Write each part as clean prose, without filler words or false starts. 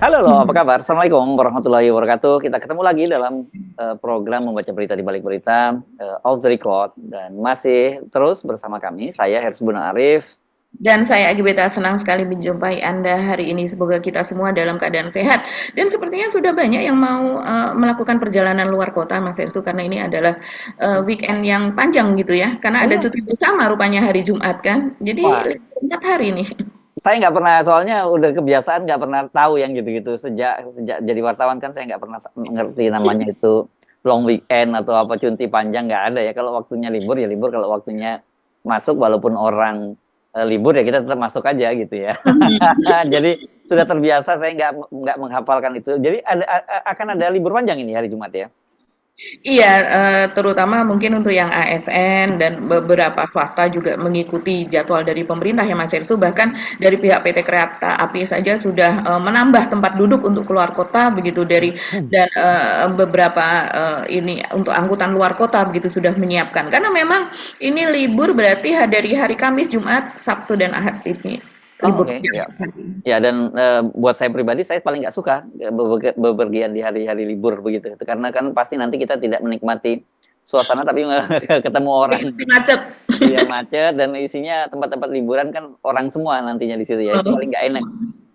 Halo loh, apa kabar? Assalamualaikum warahmatullahi wabarakatuh. Kita ketemu lagi dalam program membaca berita di balik berita, off the record, dan masih terus bersama kami. Saya Hersbun Arif. Dan saya Agibeta senang sekali menjumpai Anda hari ini. Semoga kita semua dalam keadaan sehat. Dan sepertinya sudah banyak yang mau melakukan perjalanan luar kota, Mas Ersu, karena ini adalah weekend yang panjang gitu ya. Karena Oh ada iya, cuti bersama rupanya hari Jumat kan. wah, Jadi 4 hari nih. saya nggak pernah, soalnya udah kebiasaan nggak pernah tahu yang gitu-gitu. Sejak sejak jadi wartawan kan saya nggak pernah mengerti namanya itu long weekend atau apa cuti panjang, nggak ada ya. Kalau waktunya libur ya libur, kalau waktunya masuk walaupun orang libur ya kita tetap masuk aja gitu ya. Jadi sudah terbiasa, saya nggak menghafalkan itu. Jadi akan ada libur panjang ini hari Jumat ya. Iya, terutama mungkin untuk yang ASN dan beberapa swasta juga mengikuti jadwal dari pemerintah ya Mas Hersu, bahkan dari pihak PT Kereta Api saja sudah menambah tempat duduk untuk keluar kota begitu dan beberapa ini untuk angkutan luar kota begitu sudah menyiapkan. Karena memang ini libur berarti dari hari Kamis, Jumat, Sabtu dan Ahad ini Oh, libur oke, kerja ya. sekali. Ya, dan buat saya pribadi, saya paling nggak suka bepergian di hari-hari libur begitu. Karena kan pasti nanti kita tidak menikmati suasana, tapi ketemu orang. Macet. Iya, macet dan isinya tempat-tempat liburan kan orang semua nantinya di situ ya. Itu paling nggak enak.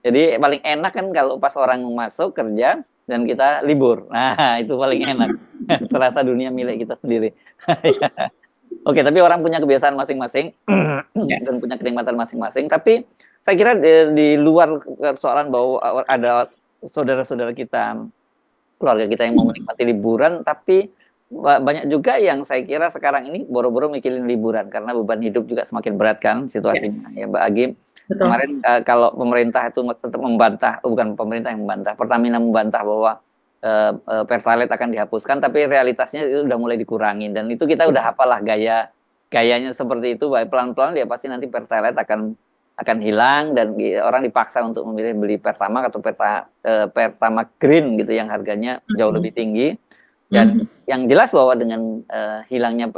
Jadi paling enak kan kalau pas orang masuk kerja dan kita libur. Nah, itu paling enak. Terasa dunia milik kita sendiri. Oke, tapi orang punya kebiasaan masing-masing Ya. dan punya kenikmatan masing-masing. Tapi saya kira di luar persoalan bahwa ada saudara-saudara kita, keluarga kita yang mau menikmati liburan, tapi banyak juga yang saya kira sekarang ini boro-boro mikirin liburan karena beban hidup juga semakin berat kan Ya, situasinya. Ya, Mbak Agi, betul. kemarin kalau pemerintah itu tetap membantah, bukan pemerintah yang membantah, Pertamina membantah bahwa Pertalite akan dihapuskan, tapi realitasnya itu udah mulai dikurangi dan itu kita udah hafal lah gayanya seperti itu. Baik pelan-pelan ya pasti nanti Pertalite akan hilang dan orang dipaksa untuk memilih beli Pertamax atau Pertamax Green gitu yang harganya jauh lebih tinggi. Dan Mhm. yang jelas bahwa dengan hilangnya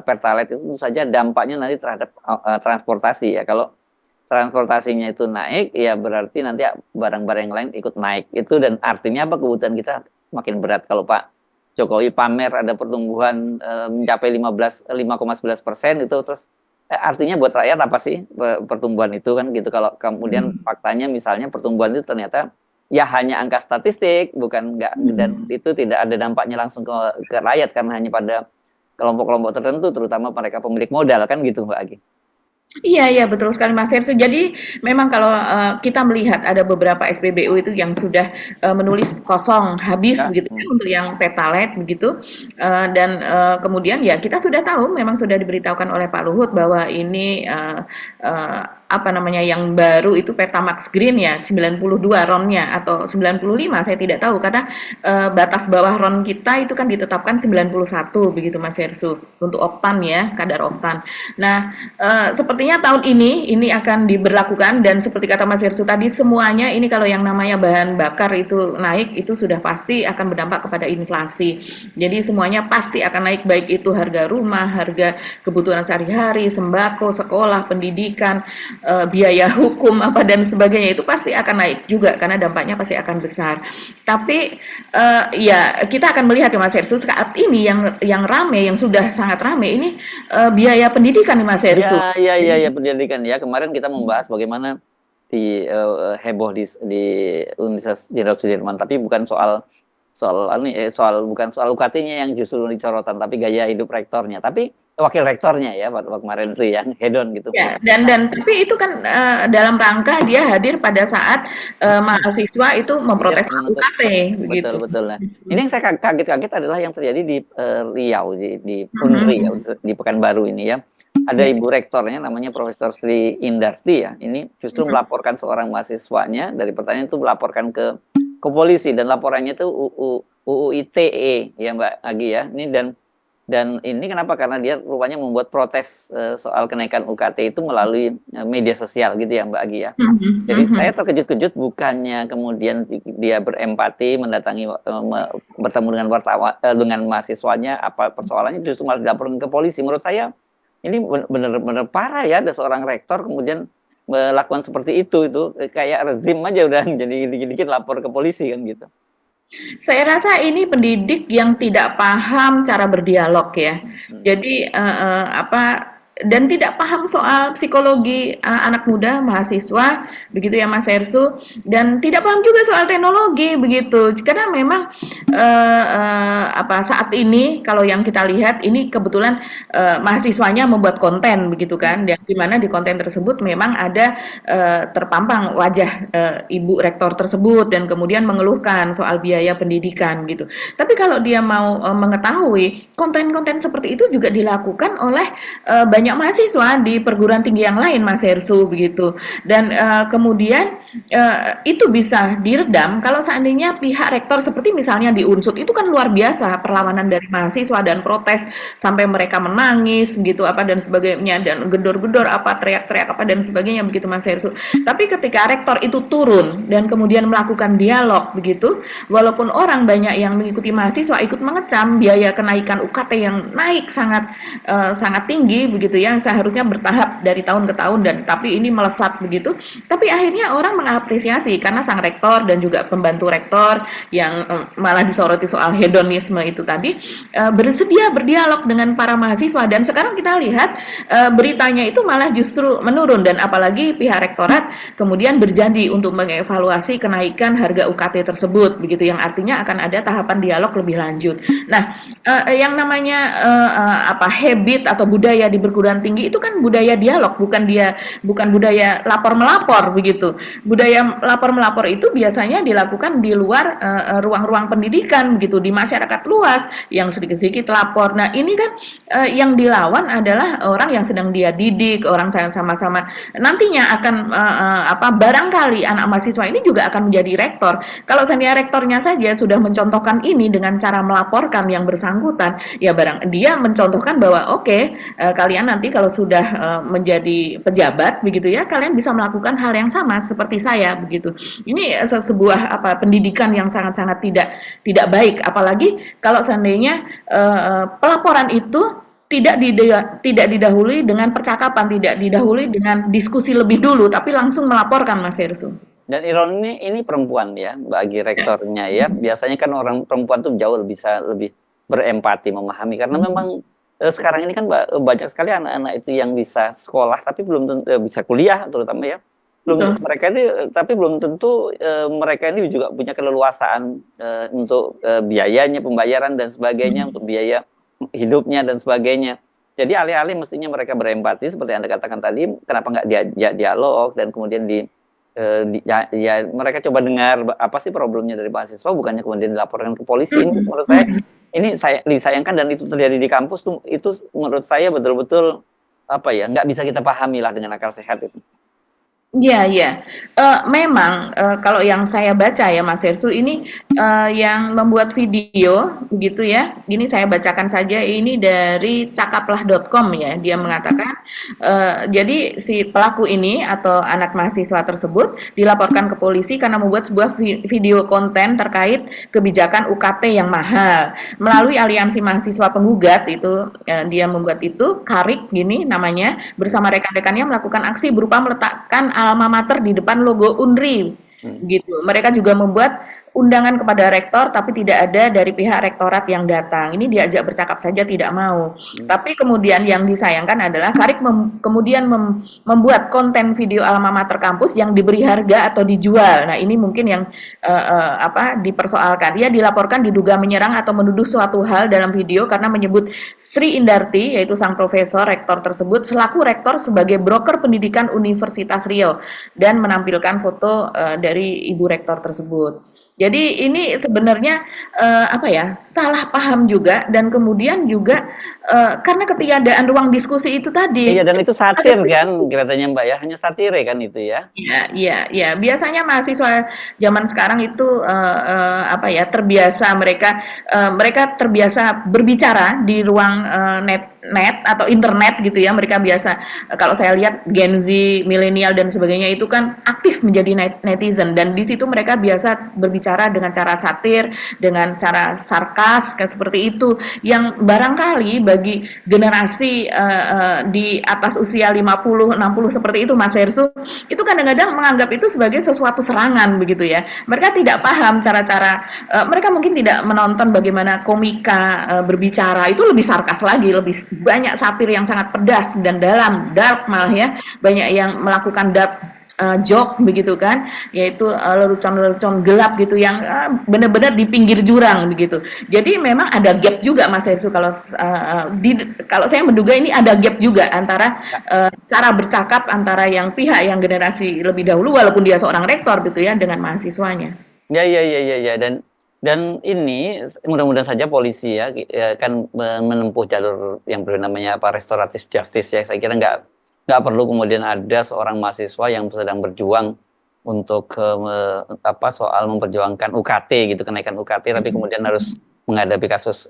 Pertalite itu tentu saja dampaknya nanti terhadap transportasi ya. Kalau transportasinya itu naik, ya berarti nanti barang-barang yang lain ikut naik. Itu dan artinya apa, kebutuhan kita semakin berat. Kalau Pak Jokowi pamer ada pertumbuhan mencapai 5,11% itu, terus artinya buat rakyat apa sih pertumbuhan itu kan gitu. Kalau kemudian faktanya misalnya pertumbuhan itu ternyata ya hanya angka statistik, bukan nggak, dan itu tidak ada dampaknya langsung ke rakyat karena hanya pada kelompok-kelompok tertentu, terutama mereka pemilik modal kan gitu Mbak Agi. Iya iya, betul sekali Mas Hersu. Jadi memang kalau, kita melihat ada beberapa SPBU itu yang sudah, menulis kosong, habis Ya. begitu kan untuk yang Pertalite begitu, dan, kemudian ya kita sudah tahu memang sudah diberitahukan oleh Pak Luhut bahwa ini, eee, apa namanya, yang baru itu Pertamax Green ya, 92 RON-nya atau 95 saya tidak tahu karena, batas bawah RON kita itu kan ditetapkan 91 begitu Mas Hersu, untuk oktan ya, kadar oktan. Nah, sepertinya tahun ini akan diberlakukan dan seperti kata Mas Hersu tadi semuanya ini kalau yang namanya bahan bakar itu naik itu sudah pasti akan berdampak kepada inflasi. Jadi semuanya pasti akan naik baik itu harga rumah, harga kebutuhan sehari-hari, sembako, sekolah, pendidikan, biaya hukum apa dan sebagainya itu pasti akan naik juga karena dampaknya pasti akan besar. Tapi ya kita akan melihat ya Mas Hersu saat ini yang rame yang sudah sangat rame ini biaya pendidikan nih Mas Ya, Hersu. ya, ya, ya, pendidikan ya. Kemarin kita membahas bagaimana di heboh di Universitas Jenderal Sudirman, tapi bukan soal soal ini bukan soal UKT-nya yang justru dicorotan, tapi gaya hidup rektornya, tapi wakil rektornya ya waktu kemarin itu yang hedon gitu. Ya, dan tapi itu kan dalam rangka dia hadir pada saat mahasiswa itu Iya, memprotes menuntut. UKT Betul, begitu. betul lah. Ini yang saya kaget-kaget adalah yang terjadi di Riau, di Unri ya, Mhm. di Pekanbaru ini ya. Ada Ya. ibu rektornya namanya Profesor Sri Indarti ya. Ini justru Mhm. melaporkan seorang mahasiswanya dari pertanyaan itu, melaporkan ke polisi, dan laporannya itu UU ITE ya Mbak Agi ya. Ini dan ini kenapa? Karena dia rupanya membuat protes soal kenaikan UKT itu melalui media sosial gitu ya Mbak Agi ya. Mhm. Jadi saya Mhm. terkejut-kejut, bukannya kemudian dia berempati mendatangi bertemu dengan wartawan, dengan mahasiswanya, apa persoalannya, justru malah dilaporkan ke polisi. Menurut saya ini benar-benar parah ya, ada seorang rektor kemudian melakukan seperti itu kayak rezim aja udah jadi dikit-dikit lapor ke polisi kan gitu. Saya rasa ini pendidik yang tidak paham cara berdialog ya. Hmm. Jadi dan tidak paham soal psikologi anak muda, mahasiswa, begitu ya Mas Hersu, dan tidak paham juga soal teknologi begitu. Karena memang saat ini kalau yang kita lihat ini kebetulan mahasiswanya membuat konten begitu kan, dan di mana di konten tersebut memang ada terpampang wajah ibu rektor tersebut dan kemudian mengeluhkan soal biaya pendidikan gitu. Tapi kalau dia mau mengetahui konten-konten seperti itu juga dilakukan oleh banyak mahasiswa di perguruan tinggi yang lain, Mas Hersu begitu. Dan kemudian itu bisa diredam kalau seandainya pihak rektor seperti misalnya di Unsut itu kan luar biasa perlawanan dari mahasiswa dan protes sampai mereka menangis begitu apa dan sebagainya dan gedor-gedor apa teriak-teriak apa dan sebagainya begitu Mas Hersu. Tapi ketika rektor itu turun dan kemudian melakukan dialog begitu, walaupun orang banyak yang mengikuti mahasiswa ikut mengecam biaya kenaikan UKT yang naik sangat sangat tinggi begitu ya, seharusnya bertahap dari tahun ke tahun dan tapi ini melesat begitu. Tapi akhirnya orang mengapresiasi karena sang rektor dan juga pembantu rektor yang malah disoroti soal hedonisme itu tadi bersedia berdialog dengan para mahasiswa dan sekarang kita lihat beritanya itu malah justru menurun dan apalagi pihak rektorat kemudian berjanji untuk mengevaluasi kenaikan harga UKT tersebut begitu yang artinya akan ada tahapan dialog lebih lanjut. Nah, yang namanya habit atau budaya di perguruan tinggi itu kan budaya dialog bukan budaya lapor melapor begitu. Budaya lapor melapor itu biasanya dilakukan di luar ruang-ruang pendidikan begitu di masyarakat luas yang sedikit-sedikit lapor. Nah, ini kan yang dilawan adalah orang yang sedang dia didik, orang yang sama-sama nantinya akan barangkali anak mahasiswa ini juga akan menjadi rektor. Kalau seandainya rektornya saja sudah mencontohkan ini dengan cara melaporkan yang bersangkutan, ya dia mencontohkan bahwa kalian nanti kalau sudah menjadi pejabat begitu ya, kalian bisa melakukan hal yang sama seperti saya begitu. Ini sebuah pendidikan yang sangat-sangat tidak baik, apalagi kalau seandainya pelaporan itu tidak didahului dengan percakapan, tidak didahului dengan diskusi lebih dulu, tapi langsung melaporkan Mas Hersu. Dan ironi ini perempuan ya, bagi rektornya ya. Biasanya kan orang perempuan tuh jauh bisa lebih berempati, memahami. Karena memang sekarang ini kan banyak sekali anak-anak itu yang bisa sekolah, tapi belum tentu bisa kuliah, terutama ya. Belum tentu mereka ini juga punya keleluasaan untuk biayanya, pembayaran dan sebagainya, untuk biaya hidupnya dan sebagainya. Jadi alih-alih mestinya mereka berempati seperti yang Anda katakan tadi, kenapa nggak diajak dialog dan kemudian mereka coba dengar apa sih problemnya dari mahasiswa, bukannya kemudian dilaporkan ke polisi. Ini menurut saya ini disayangkan dan itu terjadi di kampus tuh, itu menurut saya betul-betul nggak bisa kita pahami lah dengan akal sehat itu. Iya. Memang kalau yang saya baca ya Mas Hersu ini yang membuat video begitu ya. Ini saya bacakan saja ini dari cakaplah.com ya. Dia mengatakan jadi si pelaku ini atau anak mahasiswa tersebut dilaporkan ke polisi karena membuat sebuah video konten terkait kebijakan UKT yang mahal. Melalui aliansi mahasiswa penggugat itu dia membuat itu Karik gini namanya bersama rekan-rekannya melakukan aksi berupa meletakkan alma mater di depan logo UNRI gitu. Mereka juga membuat undangan kepada rektor tapi tidak ada dari pihak rektorat yang datang. Ini diajak bercakap saja tidak mau. Tapi kemudian yang disayangkan adalah Karik kemudian membuat konten video alma mater kampus yang diberi harga atau dijual. Nah, ini mungkin yang dipersoalkan. Dia dilaporkan diduga menyerang atau menuduh suatu hal dalam video karena menyebut Sri Indarti yaitu sang profesor rektor tersebut selaku rektor sebagai broker pendidikan Universitas Riau dan menampilkan foto dari ibu rektor tersebut. Jadi ini sebenarnya salah paham juga dan kemudian juga karena ketiadaan ruang diskusi itu tadi. Iya, dan itu satir kan katanya Mbak ya, hanya satire kan itu ya. Iya. Biasanya mahasiswa zaman sekarang itu terbiasa mereka terbiasa berbicara di ruang net atau internet gitu ya. Mereka biasa kalau saya lihat Gen Z, milenial dan sebagainya itu kan aktif menjadi netizen dan di situ mereka biasa berbicara dengan cara satir, dengan cara sarkas kayak seperti itu yang barangkali bagi generasi di atas usia 50, 60 seperti itu Mas Hersu itu kadang-kadang menganggap itu sebagai sesuatu serangan begitu ya. Mereka tidak paham cara-cara mereka mungkin tidak menonton bagaimana komika berbicara itu lebih sarkas lagi, lebih banyak satir yang sangat pedas dan dalam, dark malah ya. Banyak yang melakukan dark joke begitu kan, yaitu lelucon-lelucon gelap gitu yang benar-benar di pinggir jurang begitu. Jadi memang ada gap juga Mas Yesu kalau saya menduga ini ada gap juga antara cara bercakap antara yang pihak yang generasi lebih dahulu walaupun dia seorang rektor gitu ya dengan mahasiswanya. Ya, dan ini mudah-mudahan saja polisi ya kan menempuh jalur yang namanya apa restoratif justice ya. Saya kira nggak perlu kemudian ada seorang mahasiswa yang sedang berjuang untuk soal memperjuangkan UKT gitu, kenaikan UKT, tapi kemudian harus menghadapi kasus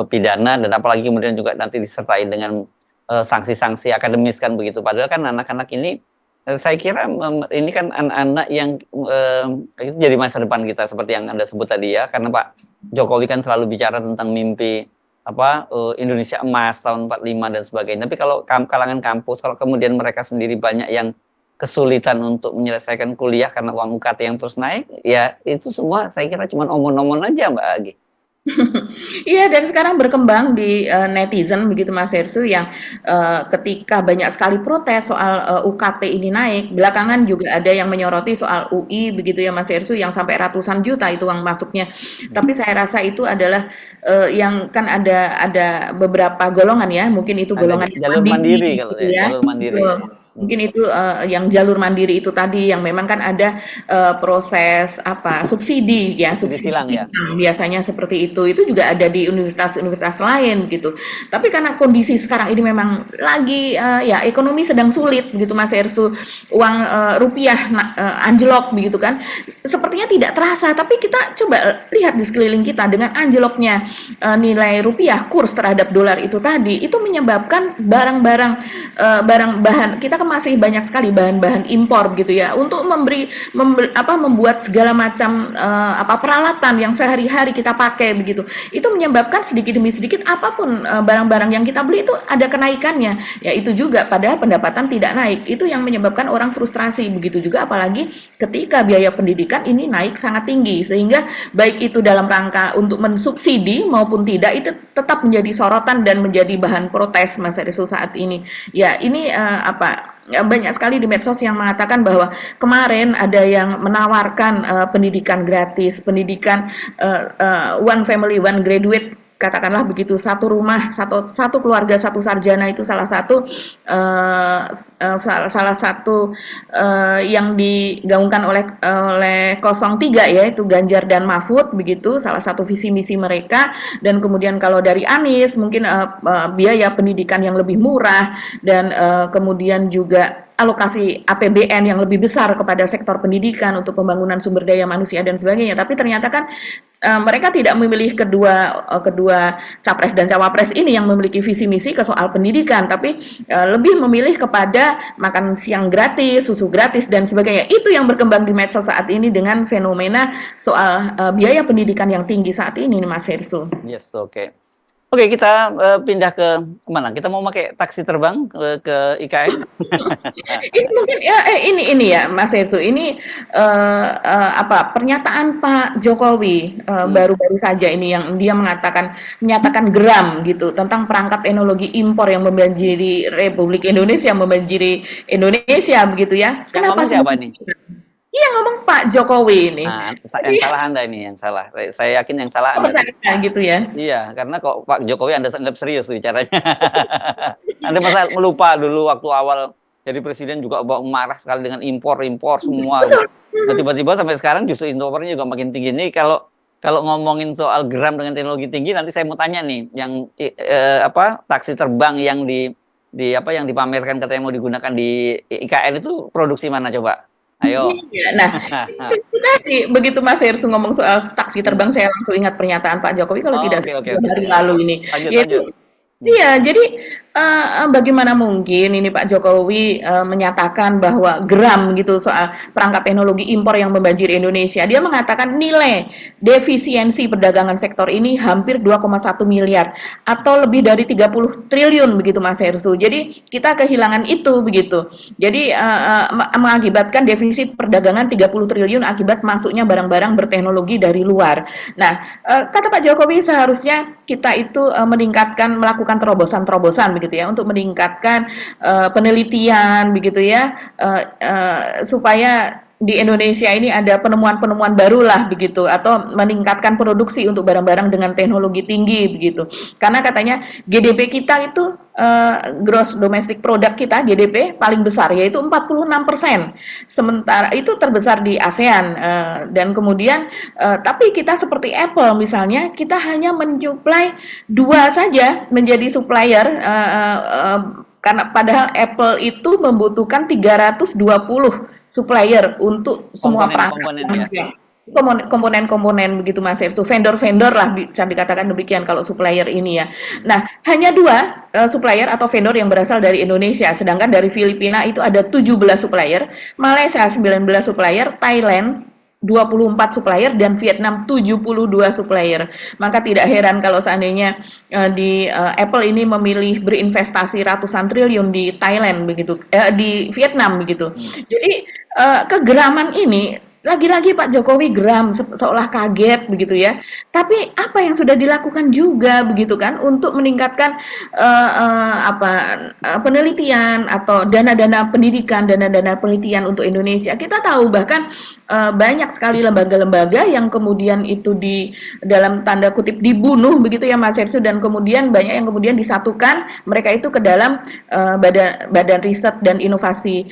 pidana dan apalagi kemudian juga nanti disertai dengan sanksi-sanksi akademis kan begitu. Padahal kan anak-anak ini saya kira ini kan anak-anak yang itu jadi masa depan kita seperti yang Anda sebut tadi ya, karena Pak Jokowi kan selalu bicara tentang mimpi Indonesia emas tahun 45 dan sebagainya. Tapi kalau kalangan kampus, kalau kemudian mereka sendiri banyak yang kesulitan untuk menyelesaikan kuliah karena uang UKT yang terus naik, ya itu semua saya kira cuma omong-omong aja Mbak Agi. Iya, dan sekarang berkembang di netizen begitu Mas Hersu yang ketika banyak sekali protes soal UKT ini naik, belakangan juga ada yang menyoroti soal UI begitu ya Mas Hersu yang sampai ratusan juta itu uang masuknya. Tapi saya rasa itu adalah yang kan ada beberapa golongan ya, mungkin itu golongan jalur mandiri kalau gitu ya. jalur mandiri. Mungkin itu yang jalur mandiri itu tadi yang memang kan ada proses subsidi ya, subsidi silang ya. Biasanya seperti itu juga ada di universitas-universitas lain gitu. Tapi karena kondisi sekarang ini memang lagi ya ekonomi sedang sulit begitu Mas Hersu, uang rupiah anjlok begitu kan. Sepertinya tidak terasa, tapi kita coba lihat di sekeliling kita dengan anjloknya nilai rupiah, kurs terhadap dolar itu tadi, itu menyebabkan barang-barang bahan kita kan masih banyak sekali bahan-bahan impor gitu ya untuk membuat segala macam peralatan yang sehari-hari kita pakai begitu. Itu menyebabkan sedikit demi sedikit apapun barang-barang yang kita beli itu ada kenaikannya. Ya itu juga padahal pendapatan tidak naik. Itu yang menyebabkan orang frustrasi begitu juga apalagi ketika biaya pendidikan ini naik sangat tinggi sehingga baik itu dalam rangka untuk mensubsidi maupun tidak itu tetap menjadi sorotan dan menjadi bahan protes Mas Arisul saat ini. Ya ini banyak sekali di medsos yang mengatakan bahwa kemarin ada yang menawarkan pendidikan gratis, pendidikan one family one graduate, katakanlah begitu, satu rumah, satu keluarga, satu sarjana, itu salah satu yang digaungkan oleh 03 ya, itu Ganjar dan Mahfud begitu, salah satu visi misi mereka. Dan kemudian kalau dari Anies mungkin biaya pendidikan yang lebih murah dan kemudian juga alokasi APBN yang lebih besar kepada sektor pendidikan untuk pembangunan sumber daya manusia dan sebagainya. Tapi ternyata kan mereka tidak memilih kedua capres dan cawapres ini yang memiliki visi misi ke soal pendidikan, tapi lebih memilih kepada makan siang gratis, susu gratis dan sebagainya. Itu yang berkembang di medsos saat ini dengan fenomena soal biaya pendidikan yang tinggi saat ini, Mas Hersu. Yes, oke. Oke, kita pindah ke mana? Kita mau pakai taksi terbang ke IKN? Ini mungkin ya ini ya Mas Hersu. Ini pernyataan Pak Jokowi baru-baru saja ini yang dia menyatakan geram gitu tentang perangkat teknologi impor yang membanjiri Republik Indonesia, membanjiri Indonesia begitu ya. Kenapa siapa nih? Iya, ngomong Pak Jokowi ini. Nah, yang salah Anda ini, yang salah. Saya yakin yang salah Anda. Gitu ya. Iya, karena kok Pak Jokowi Anda anggap serius bicaranya. Anda masa melupa dulu waktu awal jadi presiden juga marah sekali dengan impor semua. Nah, tiba-tiba sampai sekarang justru impornya juga makin tinggi. Ini kalau ngomongin soal geram dengan teknologi tinggi, nanti saya mau tanya nih, yang taksi terbang yang yang dipamerkan katanya mau digunakan di IKN itu produksi mana coba? Ayo. Nah, itu tadi begitu Mas Hersu ngomong soal taksi terbang, saya langsung ingat pernyataan Pak Jokowi kalau hari lalu ini. Lanjut. Iya, jadi bagaimana mungkin ini Pak Jokowi menyatakan bahwa geram gitu soal perangkat teknologi impor yang membanjiri Indonesia. Dia mengatakan nilai defisiensi perdagangan sektor ini hampir 2,1 miliar atau lebih dari 30 triliun begitu Mas Hersu. Jadi kita kehilangan itu begitu. Jadi mengakibatkan defisit perdagangan 30 triliun akibat masuknya barang-barang berteknologi dari luar. Nah, kata Pak Jokowi seharusnya kita itu meningkatkan melakukan terobosan-terobosan begitu ya untuk meningkatkan penelitian begitu ya supaya di Indonesia ini ada penemuan-penemuan baru lah begitu atau meningkatkan produksi untuk barang-barang dengan teknologi tinggi begitu karena katanya GDP kita itu gross domestic product kita GDP paling besar yaitu 46%, sementara itu terbesar di ASEAN dan kemudian tapi kita seperti Apple misalnya kita hanya mensuplai dua saja menjadi supplier karena padahal Apple itu membutuhkan 320 supplier untuk semua perangkat Komponen-komponen ya. komponen-komponen begitu Mas Hersu, vendor-vendor lah bisa dikatakan demikian kalau supplier ini ya. Nah, hanya dua supplier atau vendor yang berasal dari Indonesia, sedangkan dari Filipina itu ada 17 supplier, Malaysia 19 supplier, Thailand 24 supplier dan Vietnam 72 supplier. Maka tidak heran kalau seandainya di Apple ini memilih berinvestasi ratusan triliun di Thailand begitu, di Vietnam begitu. Jadi kegeraman ini lagi-lagi Pak Jokowi geram seolah kaget begitu ya. Tapi apa yang sudah dilakukan juga begitu kan untuk meningkatkan penelitian atau dana-dana pendidikan, dana-dana penelitian untuk Indonesia. Kita tahu bahkan banyak sekali lembaga-lembaga yang kemudian itu di dalam tanda kutip dibunuh begitu ya Mas Hersu dan kemudian banyak yang kemudian disatukan mereka itu ke dalam badan riset dan inovasi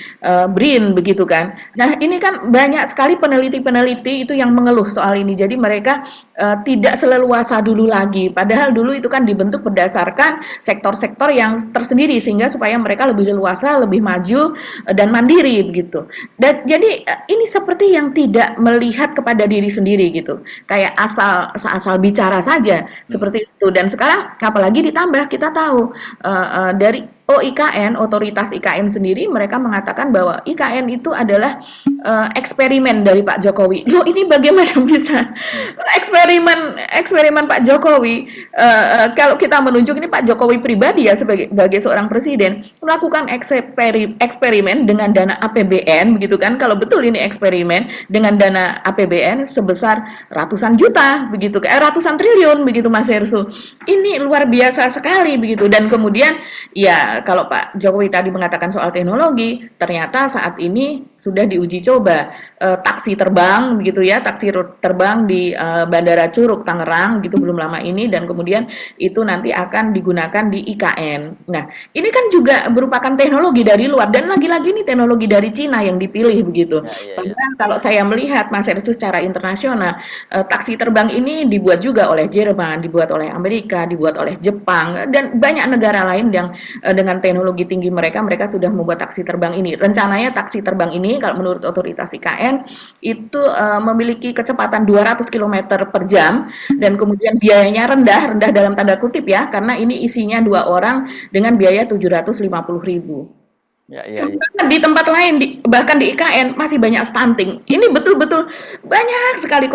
BRIN begitu kan. Nah, ini kan banyak sekali peneliti-peneliti itu yang mengeluh soal ini. Jadi mereka tidak seleluasa dulu lagi. Padahal dulu itu kan dibentuk berdasarkan sektor-sektor yang tersendiri sehingga supaya mereka lebih leluasa, lebih maju dan mandiri begitu. Dan jadi ini seperti yang tidak melihat kepada diri sendiri gitu. Kayak asal bicara saja seperti itu. Dan sekarang apalagi ditambah kita tahu dari OIKN, otoritas IKN sendiri mereka mengatakan bahwa IKN itu adalah eksperimen dari Pak Jokowi. Loh, ini bagaimana bisa eksperimen Pak Jokowi? Kalau kita menunjuk ini Pak Jokowi pribadi ya sebagai seorang presiden melakukan eksperimen dengan dana APBN begitu kan? Kalau betul ini eksperimen dengan dana APBN sebesar ratusan juta begitu, ratusan triliun begitu Mas Hersu. Ini luar biasa sekali begitu dan kemudian ya kalau Pak Jokowi tadi mengatakan soal teknologi, ternyata saat ini sudah diuji coba taksi terbang begitu ya, taksi terbang di Bandara Curug Tangerang gitu belum lama ini dan kemudian itu nanti akan digunakan di IKN. Nah, ini kan juga merupakan teknologi dari luar dan lagi-lagi ini teknologi dari Cina yang dipilih begitu. Bahkan kalau saya melihat Mas Hersus secara internasional, taksi terbang ini dibuat juga oleh Jerman, dibuat oleh Amerika, dibuat oleh Jepang dan banyak negara lain yang dengan teknologi tinggi mereka sudah membuat taksi terbang ini. Rencananya taksi terbang ini kalau menurut otoritas IKN itu memiliki kecepatan 200 km per jam dan kemudian biayanya rendah dalam tanda kutip ya karena ini isinya 2 orang dengan biaya 750.000. Ya, ya, ya. Di tempat lain bahkan di IKN masih banyak stunting. Ini betul-betul banyak sekali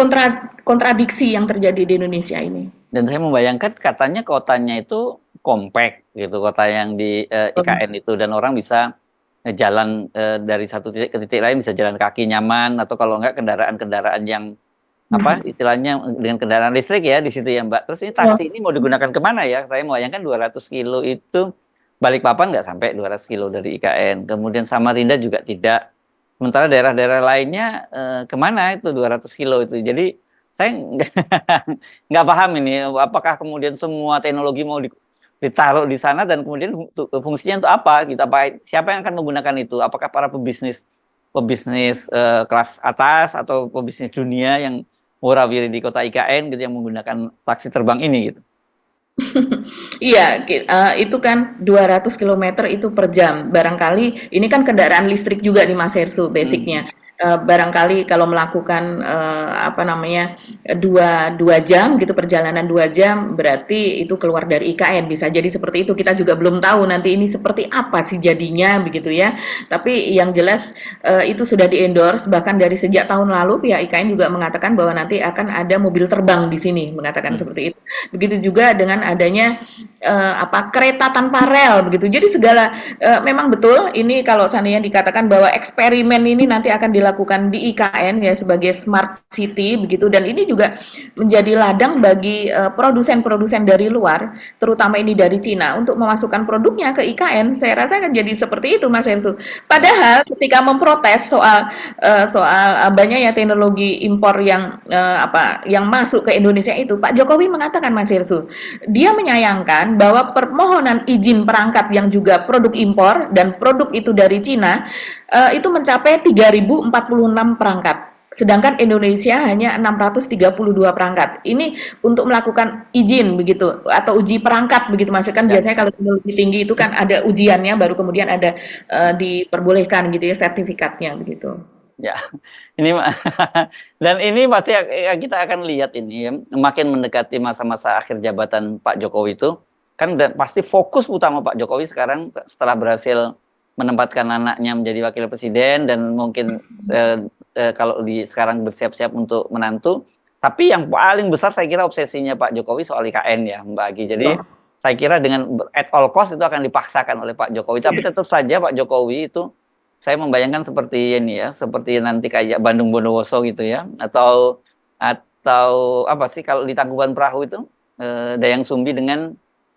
kontradiksi yang terjadi di Indonesia ini. Dan saya membayangkan katanya kotanya itu compact gitu, kota yang di IKN itu dan orang bisa jalan dari satu titik ke titik lain bisa jalan kaki nyaman atau kalau enggak kendaraan-kendaraan yang apa istilahnya dengan kendaraan listrik ya di situ ya Mbak. Terus ini taksi ini mau digunakan kemana ya? Saya membayangkan 200 kilo itu Balikpapan nggak sampai 200 kilo dari IKN. Kemudian Samarinda juga tidak. Sementara daerah-daerah lainnya kemana itu 200 kilo itu. Jadi saya nggak paham ini. Apakah kemudian semua teknologi mau ditaruh di sana dan kemudian fungsinya untuk apa? Gitu. Siapa yang akan menggunakan itu? Apakah para pebisnis kelas atas atau pebisnis dunia yang warawiri di kota IKN gitu yang menggunakan taksi terbang ini gitu? Iya, itu kan 200 km itu per jam. Barangkali ini kan kendaraan listrik juga nih Mas Hersu basicnya. barangkali kalau melakukan, apa namanya, 2 jam gitu, perjalanan 2 jam, berarti itu keluar dari IKN, bisa jadi seperti itu. Kita juga belum tahu nanti ini seperti apa sih jadinya, begitu ya. Tapi yang jelas, itu sudah di-endorse, bahkan dari sejak tahun lalu pihak IKN juga mengatakan bahwa nanti akan ada mobil terbang di sini, mengatakan Hmm. seperti itu. Begitu juga dengan adanya, apa, kereta tanpa rel, begitu. Jadi segala memang betul ini kalau seandainya dikatakan bahwa eksperimen ini nanti akan dilakukan di IKN ya sebagai smart city begitu, dan ini juga menjadi ladang bagi produsen-produsen dari luar, terutama ini dari Cina untuk memasukkan produknya ke IKN. Saya rasa akan jadi seperti itu, Mas Hersu. Ya. Padahal ketika memprotes soal banyaknya teknologi impor yang apa yang masuk ke Indonesia itu, Pak Jokowi mengatakan, Mas Hersu, dia menyayangkan bahwa permohonan izin perangkat yang juga produk impor dan produk itu dari Cina itu mencapai 3.046 perangkat. Sedangkan Indonesia hanya 632 perangkat. Ini untuk melakukan izin begitu atau uji perangkat begitu, Mas. Kan Ya. biasanya kalau teknologi tinggi itu kan ada ujiannya baru kemudian ada diperbolehkan gitu ya sertifikatnya begitu. Ya, ini dan ini pasti kita akan lihat ini ya, makin mendekati masa-masa akhir jabatan Pak Jokowi itu kan pasti fokus utama Pak Jokowi sekarang setelah berhasil menempatkan anaknya menjadi wakil presiden dan mungkin kalau sekarang bersiap-siap untuk menantu. Tapi yang paling besar saya kira obsesinya Pak Jokowi soal IKN ya, Mbak Agi. Jadi saya kira dengan at all cost itu akan dipaksakan oleh Pak Jokowi. Tapi tetap saja Pak Jokowi itu saya membayangkan seperti ini ya, seperti nanti kayak Bandung Bondowoso gitu ya, atau apa sih kalau di Tangkuban Perahu itu Dayang Sumbi dengan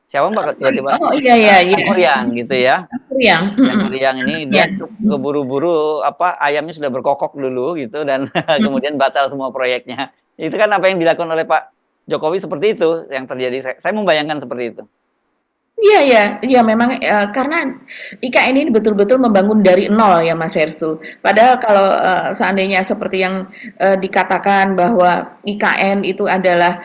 siapa Mbak tiba-tiba Oh iya iya iya. Angkuriang gitu ya. Yang Yang Kuriang ini ya. dia keburu-buru apa ayamnya sudah berkokok dulu gitu dan kemudian batal semua proyeknya. Itu kan apa yang dilakukan oleh Pak Jokowi seperti itu yang terjadi. Saya membayangkan seperti itu. Iya ya, iya memang karena IKN ini betul-betul membangun dari nol ya Mas Hersu. Padahal kalau seandainya seperti yang dikatakan bahwa IKN itu adalah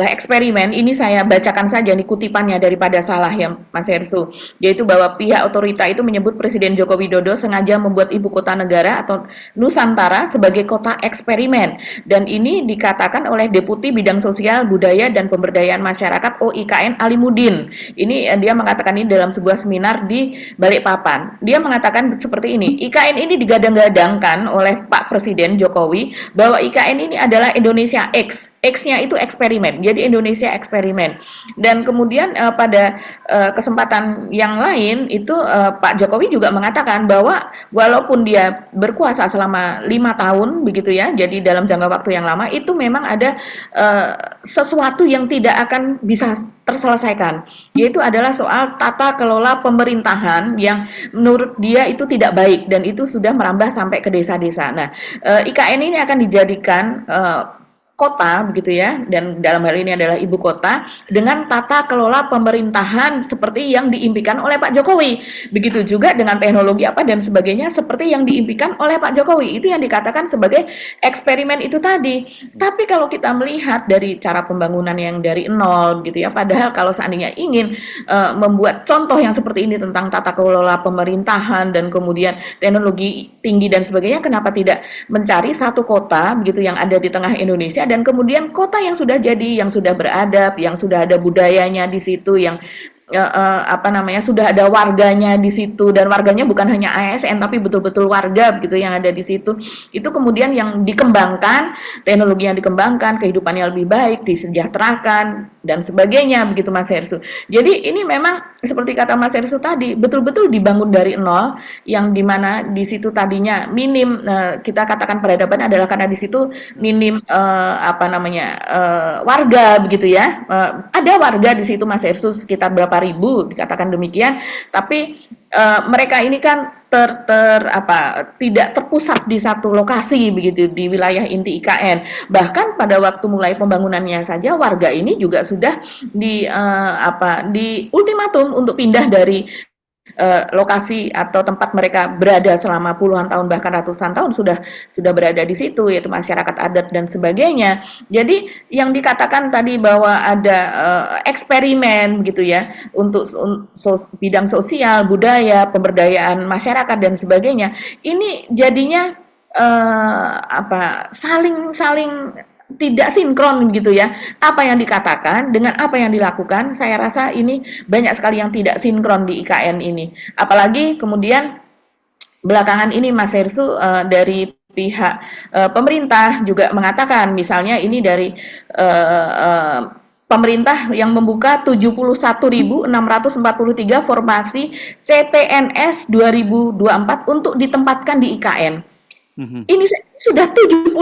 eksperimen, ini saya bacakan saja nih kutipannya daripada salah ya Mas Hersu, yaitu bahwa pihak otorita itu menyebut Presiden Joko Widodo sengaja membuat ibu kota negara atau Nusantara sebagai kota eksperimen, dan ini dikatakan oleh Deputi Bidang Sosial, Budaya dan Pemberdayaan Masyarakat OIKN Alimudin. Ini dia mengatakan ini dalam sebuah seminar di Balikpapan. Dia mengatakan seperti ini, IKN ini digadang-gadangkan oleh Pak Presiden Jokowi bahwa IKN ini adalah Indonesia X. X-nya itu eksperimen, jadi Indonesia eksperimen. Dan kemudian pada kesempatan yang lain itu Pak Jokowi juga mengatakan bahwa walaupun dia berkuasa selama 5 tahun begitu ya, jadi dalam jangka waktu yang lama itu memang ada sesuatu yang tidak akan bisa terselesaikan, yaitu adalah soal tata kelola pemerintahan yang menurut dia itu tidak baik dan itu sudah merambah sampai ke desa-desa. Nah, IKN ini akan dijadikan kota begitu ya, dan dalam hal ini adalah ibu kota dengan tata kelola pemerintahan seperti yang diimpikan oleh Pak Jokowi. Begitu juga dengan teknologi apa dan sebagainya seperti yang diimpikan oleh Pak Jokowi. Itu yang dikatakan sebagai eksperimen itu tadi. Tapi kalau kita melihat dari cara pembangunan yang dari nol gitu ya, padahal kalau seandainya ingin membuat contoh yang seperti ini tentang tata kelola pemerintahan dan kemudian teknologi tinggi dan sebagainya, kenapa tidak mencari satu kota begitu yang ada di tengah Indonesia dan kemudian kota yang sudah jadi, yang sudah beradab, yang sudah ada budayanya di situ, yang apa namanya sudah ada warganya di situ dan warganya bukan hanya ASN tapi betul-betul warga begitu yang ada di situ. Itu kemudian yang dikembangkan, teknologi yang dikembangkan, kehidupannya lebih baik, disejahterakan dan sebagainya begitu Mas Hersu. Jadi ini memang seperti kata Mas Hersu tadi betul-betul dibangun dari nol, yang dimana di situ tadinya minim kita katakan peradaban adalah karena di situ minim apa namanya warga begitu ya. Ada warga di situ Mas Hersu sekitar berapa ribu dikatakan demikian, tapi mereka ini kan tidak terpusat di satu lokasi begitu di wilayah inti IKN. Bahkan pada waktu mulai pembangunannya saja warga ini juga sudah di ultimatum untuk pindah dari lokasi atau tempat mereka berada selama puluhan tahun bahkan ratusan tahun sudah berada di situ, yaitu masyarakat adat dan sebagainya. Jadi yang dikatakan tadi bahwa ada eksperimen gitu ya untuk bidang sosial, budaya, pemberdayaan masyarakat dan sebagainya, ini jadinya saling saling tidak sinkron gitu ya. Apa yang dikatakan dengan apa yang dilakukan, saya rasa ini banyak sekali yang tidak sinkron di IKN ini. Apalagi kemudian belakangan ini Mas Hersu dari pihak pemerintah juga mengatakan, misalnya ini dari pemerintah yang membuka 71.643 formasi CPNS 2024 untuk ditempatkan di IKN. Ini sudah 71.000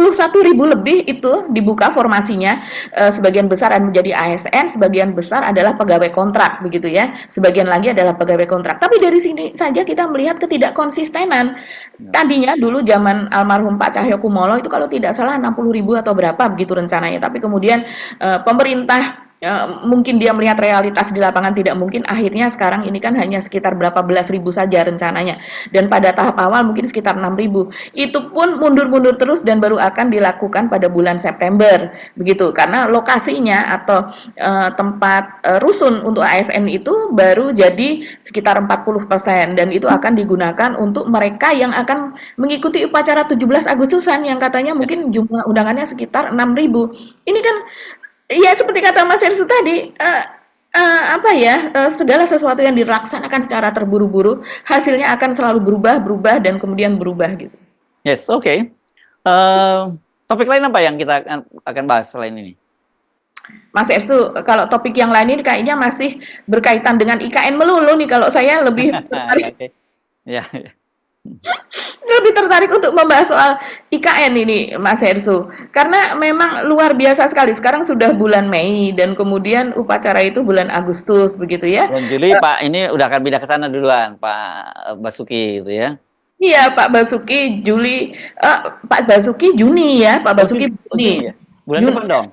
lebih itu dibuka formasinya, sebagian besar menjadi ASN, sebagian besar adalah pegawai kontrak begitu ya, sebagian lagi adalah pegawai kontrak. Tapi dari sini saja kita melihat ketidakkonsistenan. Tadinya dulu zaman almarhum Pak Cahyokumolo itu kalau tidak salah 60.000 atau berapa begitu rencananya, tapi kemudian pemerintah mungkin dia melihat realitas di lapangan tidak mungkin, akhirnya sekarang ini kan hanya sekitar berapa belas ribu saja rencananya, dan pada tahap awal mungkin sekitar 6.000, itu pun mundur-mundur terus dan baru akan dilakukan pada bulan September begitu, karena lokasinya atau tempat rusun untuk ASN itu baru jadi sekitar 40% dan itu akan digunakan untuk mereka yang akan mengikuti upacara 17 Agustusan yang katanya mungkin jumlah undangannya sekitar 6.000. Ini kan ya seperti kata Mas Hersu tadi, segala sesuatu yang dilaksanakan secara terburu-buru, hasilnya akan selalu berubah dan kemudian berubah gitu. Yes, oke. Topik lain apa yang kita akan bahas selain ini? Mas Hersu, kalau topik yang lain ini kayaknya masih berkaitan dengan IKN melulu nih, kalau saya lebih tertarik. Ya. Lebih tertarik untuk membahas soal IKN ini, Mas Hersu, karena memang luar biasa sekali. Sekarang sudah bulan Mei dan kemudian upacara itu bulan Agustus begitu ya. Bulan Juli Pak ini udah akan pindah ke sana duluan, Pak Basuki gitu ya. Iya, Pak Basuki Juli, Pak Basuki Juni ya, Pak Basuki Juni. Ya. Bulan depan dong.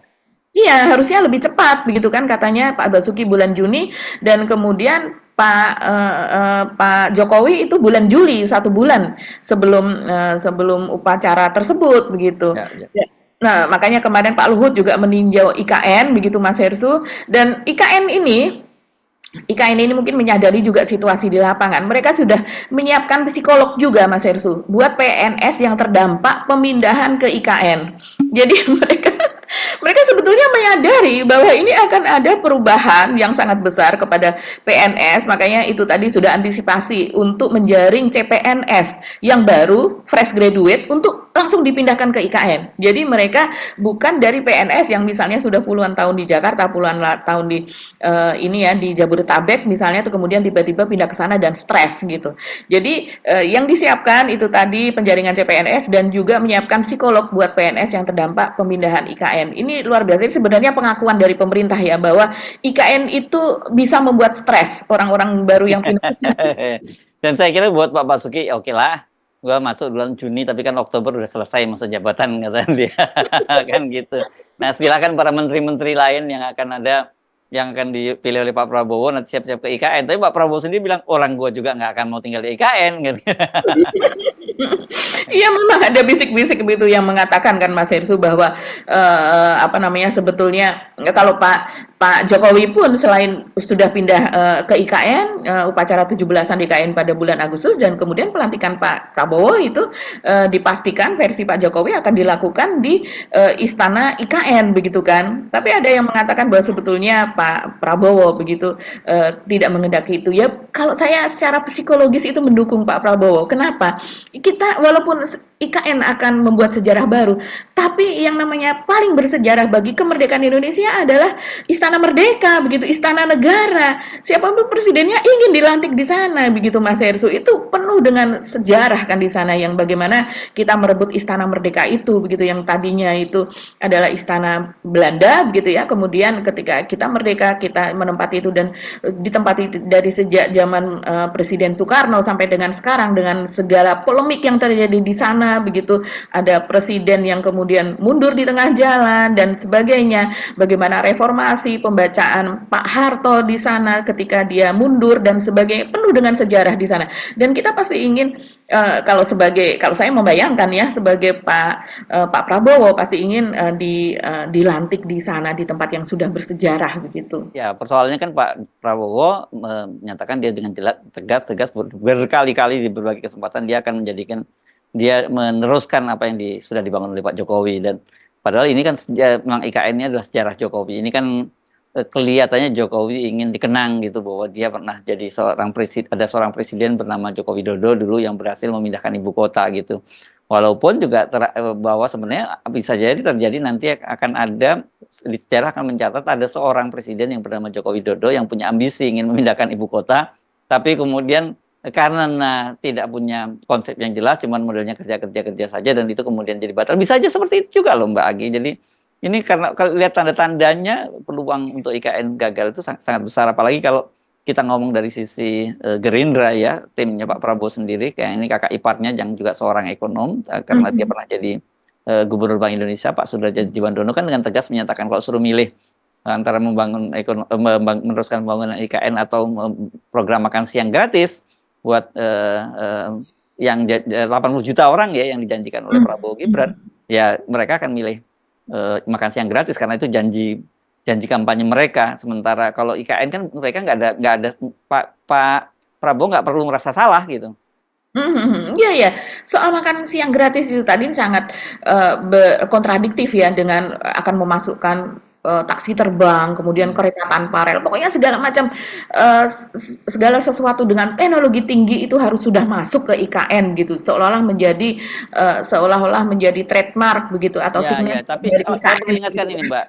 Iya, harusnya lebih cepat begitu kan katanya Pak Basuki bulan Juni, dan kemudian Pak Jokowi itu bulan Juli, 1 bulan sebelum upacara tersebut begitu. Ya. Nah, makanya kemarin Pak Luhut juga meninjau IKN begitu Mas Hersu, dan IKN ini mungkin menyadari juga situasi di lapangan. Mereka sudah menyiapkan psikolog juga Mas Hersu buat PNS yang terdampak pemindahan ke IKN. Jadi mereka sebetulnya menyadari bahwa ini akan ada perubahan yang sangat besar kepada PNS, makanya itu tadi sudah antisipasi untuk menjaring CPNS yang baru fresh graduate untuk langsung dipindahkan ke IKN. Jadi mereka bukan dari PNS yang misalnya sudah puluhan tahun di Jakarta, puluhan tahun di di Jabodetabek misalnya, tuh kemudian tiba-tiba pindah ke sana dan stres gitu. Jadi yang disiapkan itu tadi penjaringan CPNS dan juga menyiapkan psikolog buat PNS yang terdampak pemindahan IKN. Ini luar biasa. Ini sebenarnya pengakuan dari pemerintah ya bahwa IKN itu bisa membuat stres orang-orang baru yang pindah. Dan saya kira buat Pak Basuki oke lah, gua masuk bulan Juni tapi kan Oktober udah selesai masa jabatan kata dia. Kan gitu. Nah, silakan para menteri-menteri lain yang akan dipilih oleh Pak Prabowo nanti siap-siap ke IKN. Tapi Pak Prabowo sendiri bilang orang gua juga nggak akan mau tinggal di IKN gitu. Iya, memang ada bisik-bisik begitu yang mengatakan kan Mas Hersu bahwa sebetulnya kalau Pak Jokowi pun selain sudah pindah ke IKN, upacara 17-an IKN pada bulan Agustus, dan kemudian pelantikan Pak Prabowo itu dipastikan versi Pak Jokowi akan dilakukan di istana IKN begitu kan. Tapi ada yang mengatakan bahwa sebetulnya Pak Prabowo begitu tidak menghendaki itu. Ya, kalau saya secara psikologis itu mendukung Pak Prabowo. Kenapa? Kita walaupun IKN akan membuat sejarah baru, tapi yang namanya paling bersejarah bagi kemerdekaan Indonesia adalah Istana Merdeka, begitu, Istana Negara. Siapapun presidennya ingin dilantik di sana, begitu Mas Hersu. Itu penuh dengan sejarah kan di sana, yang bagaimana kita merebut Istana Merdeka itu, begitu, yang tadinya itu adalah istana Belanda, begitu ya. Kemudian ketika kita merdeka, kita menempati itu dan ditempati dari sejak zaman Presiden Soekarno sampai dengan sekarang dengan segala polemik yang terjadi di sana kita begitu, ada presiden yang kemudian mundur di tengah jalan dan sebagainya. Bagaimana reformasi, pembacaan Pak Harto di sana ketika dia mundur dan sebagainya, penuh dengan sejarah di sana. Dan kita pasti ingin kalau saya membayangkan ya sebagai Pak Prabowo pasti ingin dilantik di sana di tempat yang sudah bersejarah begitu. Ya, persoalannya kan Pak Prabowo menyatakan dia dengan jelas, tegas berkali-kali di berbagai kesempatan dia akan dia meneruskan apa yang sudah dibangun oleh Pak Jokowi. Dan padahal ini kan memang IKN ini adalah sejarah Jokowi. Ini kan kelihatannya Jokowi ingin dikenang gitu bahwa dia pernah jadi ada seorang presiden bernama Joko Widodo dulu yang berhasil memindahkan ibu kota gitu. Walaupun juga bahwa sebenarnya bisa jadi terjadi nanti akan ada di sejarah akan mencatat ada seorang presiden yang bernama Joko Widodo yang punya ambisi ingin memindahkan ibu kota, tapi kemudian karena tidak punya konsep yang jelas, cuman modelnya kerja saja dan itu kemudian jadi batal. Bisa aja seperti itu juga loh Mbak Agi. Jadi ini karena kalau lihat tanda-tandanya peluang untuk IKN gagal itu sangat besar, apalagi kalau kita ngomong dari sisi Gerindra ya, timnya Pak Prabowo sendiri, kayak ini kakak iparnya yang juga seorang ekonom, karena dia pernah jadi Gubernur Bank Indonesia, Pak Sudrajat Djiwandono kan dengan tegas menyatakan kalau suruh milih antara meneruskan pembangunan IKN atau program makan siang gratis buat yang 80 juta orang ya yang dijanjikan oleh Prabowo Gibran, ya mereka akan milih makan siang gratis karena itu janji kampanye mereka. Sementara kalau IKN kan mereka nggak ada Pak Prabowo nggak perlu merasa salah gitu. Iya ya, soal makan siang gratis itu tadi sangat kontradiktif ya dengan akan memasukkan taksi terbang, kemudian kereta tanpa rel, pokoknya segala macam segala sesuatu dengan teknologi tinggi itu harus sudah masuk ke IKN gitu, seolah-olah menjadi trademark begitu atau Ya, signature tapi dari saya IKN perlu ingatkan gitu. ini Mbak.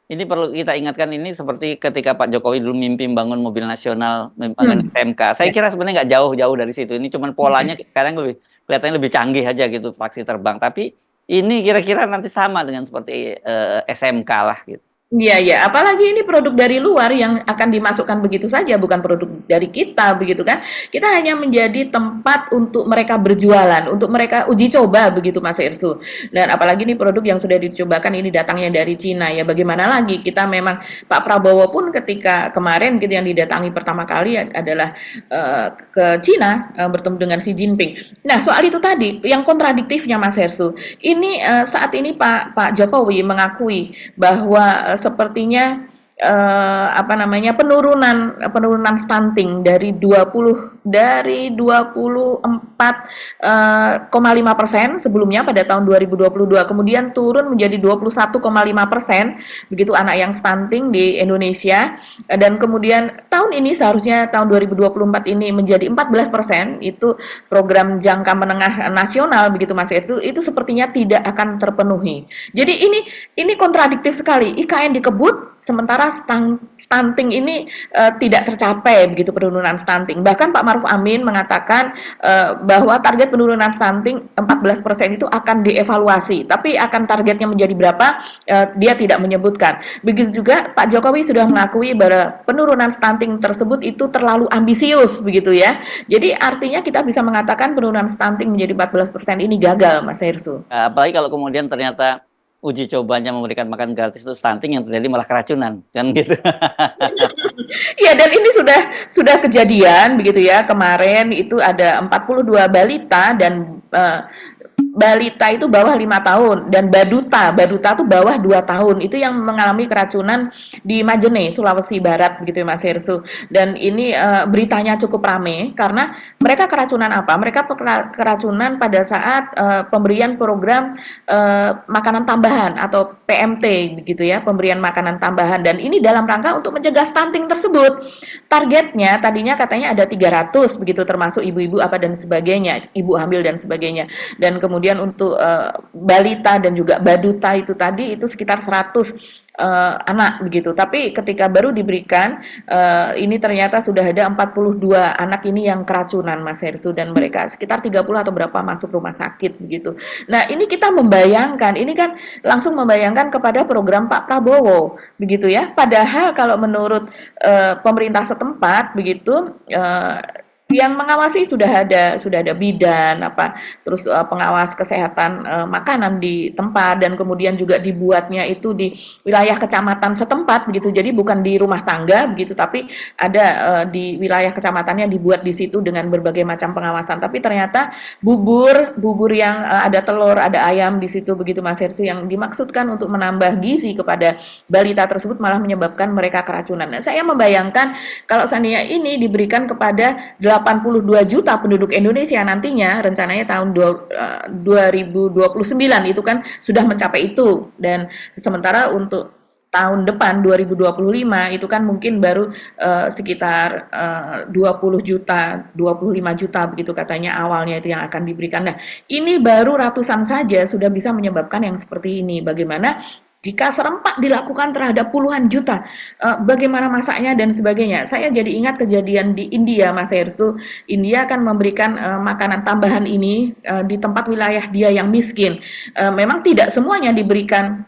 Ini perlu kita ingatkan ini seperti ketika Pak Jokowi dulu mimpi membangun mobil nasional, membangun Hmm, SMK. Saya ya. kira sebenarnya nggak jauh-jauh dari situ. Ini cuman polanya sekarang kelihatannya lebih canggih aja gitu taksi terbang. Tapi ini kira-kira nanti sama dengan seperti SMK lah gitu. Iya ya, apalagi ini produk dari luar yang akan dimasukkan begitu saja, bukan produk dari kita begitu kan. Kita hanya menjadi tempat untuk mereka berjualan, untuk mereka uji coba begitu Mas Irsu. Dan apalagi ini produk yang sudah dicobakan ini datangnya dari Cina ya. Bagaimana lagi? Kita memang Pak Prabowo pun ketika kemarin gitu yang didatangi pertama kali adalah ke Cina bertemu dengan Xi Jinping. Nah, soal itu tadi yang kontradiktifnya Mas Irsu. Ini saat ini Pak Jokowi mengakui bahwa sepertinya apa namanya penurunan stunting dari 24,5% sebelumnya pada tahun 2022 kemudian turun menjadi 21,5% begitu anak yang stunting di Indonesia dan kemudian tahun ini seharusnya tahun 2024 ini menjadi 14% itu program jangka menengah nasional begitu Mas Esu itu sepertinya tidak akan terpenuhi. Jadi ini kontradiktif sekali. IKN dikebut sementara stunting ini tidak tercapai begitu penurunan stunting. Bahkan Pak Maruf Amin mengatakan bahwa target penurunan stunting 14% itu akan dievaluasi. Tapi akan targetnya menjadi berapa dia tidak menyebutkan. Begitu juga Pak Jokowi sudah mengakui bahwa penurunan stunting tersebut itu terlalu ambisius begitu ya. Jadi artinya kita bisa mengatakan penurunan stunting menjadi 14% ini gagal Mas Hersu. Apalagi kalau kemudian ternyata uji cobanya memberikan makan gratis itu stunting yang terjadi malah keracunan kan gitu. Iya dan ini sudah kejadian begitu ya kemarin itu ada 42 balita dan balita itu bawah 5 tahun dan baduta itu bawah 2 tahun itu yang mengalami keracunan di Majene, Sulawesi Barat begitu ya Mas Hersu. Dan ini beritanya cukup rame karena mereka keracunan apa? Mereka keracunan pada saat pemberian program makanan tambahan atau PMT begitu ya, pemberian makanan tambahan dan ini dalam rangka untuk mencegah stunting tersebut. Targetnya tadinya katanya ada 300 begitu termasuk ibu-ibu apa dan sebagainya, ibu hamil dan sebagainya. Dan kemudian untuk balita dan juga baduta itu tadi itu sekitar 100 anak begitu. Tapi ketika baru diberikan ini ternyata sudah ada 42 anak ini yang keracunan Mas Hersu dan mereka sekitar 30 atau berapa masuk rumah sakit begitu. Nah, ini kita membayangkan, ini kan langsung membayangkan kepada program Pak Prabowo begitu ya. Padahal kalau menurut pemerintah setempat begitu yang mengawasi sudah ada bidan apa, terus pengawas kesehatan makanan di tempat, dan kemudian juga dibuatnya itu di wilayah kecamatan setempat begitu. Jadi bukan di rumah tangga begitu, tapi ada di wilayah kecamatannya dibuat di situ dengan berbagai macam pengawasan. Tapi ternyata bubur yang ada telur, ada ayam di situ begitu Mas Hersu, yang dimaksudkan untuk menambah gizi kepada balita tersebut malah menyebabkan mereka keracunan. Nah, saya membayangkan kalau seandainya ini diberikan kepada 82 juta penduduk Indonesia nantinya, rencananya tahun 2029 itu kan sudah mencapai itu, dan sementara untuk tahun depan 2025 itu kan mungkin baru sekitar 20 juta, 25 juta begitu katanya awalnya itu yang akan diberikan. Nah, ini baru ratusan saja sudah bisa menyebabkan yang seperti ini. Bagaimana jika serempak dilakukan terhadap puluhan juta, bagaimana masaknya dan sebagainya. Saya jadi ingat kejadian di India, Mas Hersu. India akan memberikan makanan tambahan ini di tempat wilayah dia yang miskin. Memang tidak semuanya diberikan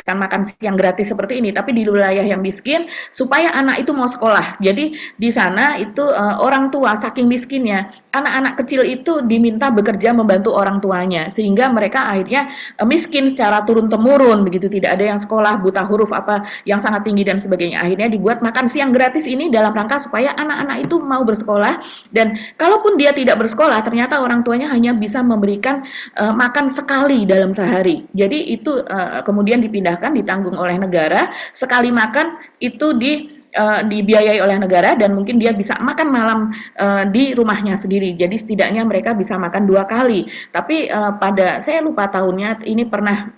makan siang gratis seperti ini, tapi di wilayah yang miskin supaya anak itu mau sekolah. Jadi di sana itu orang tua saking miskinnya, anak-anak kecil itu diminta bekerja membantu orang tuanya, sehingga mereka akhirnya miskin secara turun-temurun begitu, tidak ada yang sekolah, buta huruf apa yang sangat tinggi dan sebagainya. Akhirnya dibuat makan siang gratis ini dalam rangka supaya anak-anak itu mau bersekolah, dan kalaupun dia tidak bersekolah ternyata orang tuanya hanya bisa memberikan makan sekali dalam sehari. Jadi itu kemudian dipindahkan, ditanggung oleh negara, sekali makan itu dibiayai oleh negara, dan mungkin dia bisa makan malam di rumahnya sendiri. Jadi setidaknya mereka bisa makan 2 kali. Tapi pada saya lupa tahunnya, ini pernah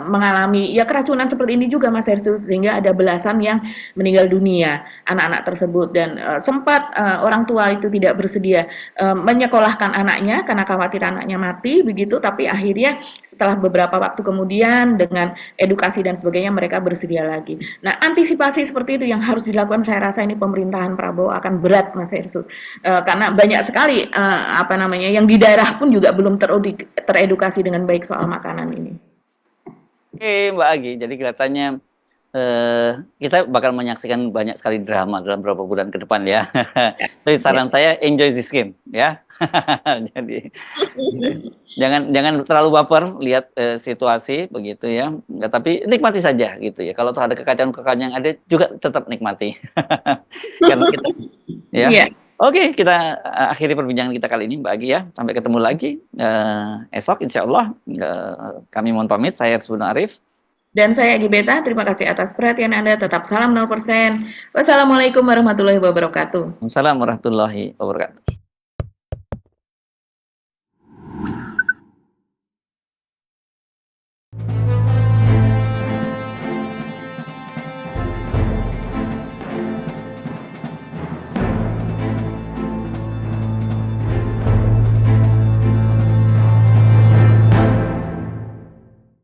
mengalami ya keracunan seperti ini juga Mas Hersu, sehingga ada belasan yang meninggal dunia anak-anak tersebut, dan sempat orang tua itu tidak bersedia menyekolahkan anaknya karena khawatir anaknya mati begitu, tapi akhirnya setelah beberapa waktu kemudian dengan edukasi dan sebagainya mereka bersedia lagi. Nah, antisipasi seperti itu yang harus dilakukan. Saya rasa ini pemerintahan Prabowo akan berat Mas Hersu, karena banyak sekali yang di daerah pun juga belum teredukasi dengan baik soal makanan ini. Oke Mbak Agi, jadi kelihatannya kita bakal menyaksikan banyak sekali drama dalam beberapa bulan ke depan ya. Tapi saran saya enjoy this game ya. Jadi jangan terlalu baper lihat situasi begitu ya. Tapi nikmati saja gitu ya. Kalau ada kekacauan-kekacauan yang ada juga tetap nikmati. Karena kita ya. Yeah. Oke, kita akhiri perbincangan kita kali ini Mbak Agi ya. Sampai ketemu lagi esok insya Allah. Kami mohon pamit. Saya Hersu Arif. Dan saya Agi Beta, terima kasih atas perhatian Anda. Tetap salam 0%. Wassalamualaikum warahmatullahi wabarakatuh. Wassalamualaikum warahmatullahi wabarakatuh.